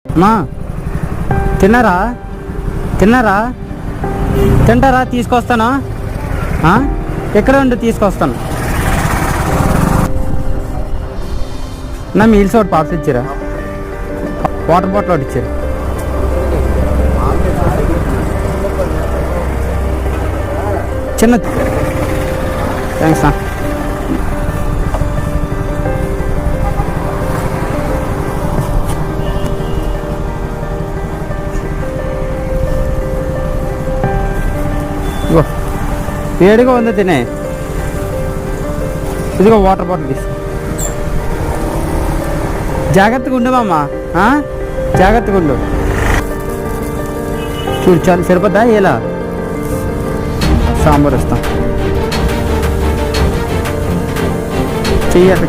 అమ్మా తిన్నారా తిన్నారా తింటారా? తీసుకొస్తాను. ఎక్కడ ఉండి తీసుకొస్తాను. నా మీల్స్ ఒకటి పార్సల్ ఇచ్చారా? వాటర్ బాటిల్ ఒకటి ఇచ్చారు. చిన్న థ్యాంక్స్ అన్న. ఇగో వేడిగా ఉందో తినే. ఇదిగో వాటర్ బాటిల్ తీసు. జాగ్రత్తగా ఉండు మామ, జాగ్రత్తగా ఉండు. చూడు చాలు సరిపోద్దా? ఎలా సాంబార్ వస్తాం చెయ్యాలి.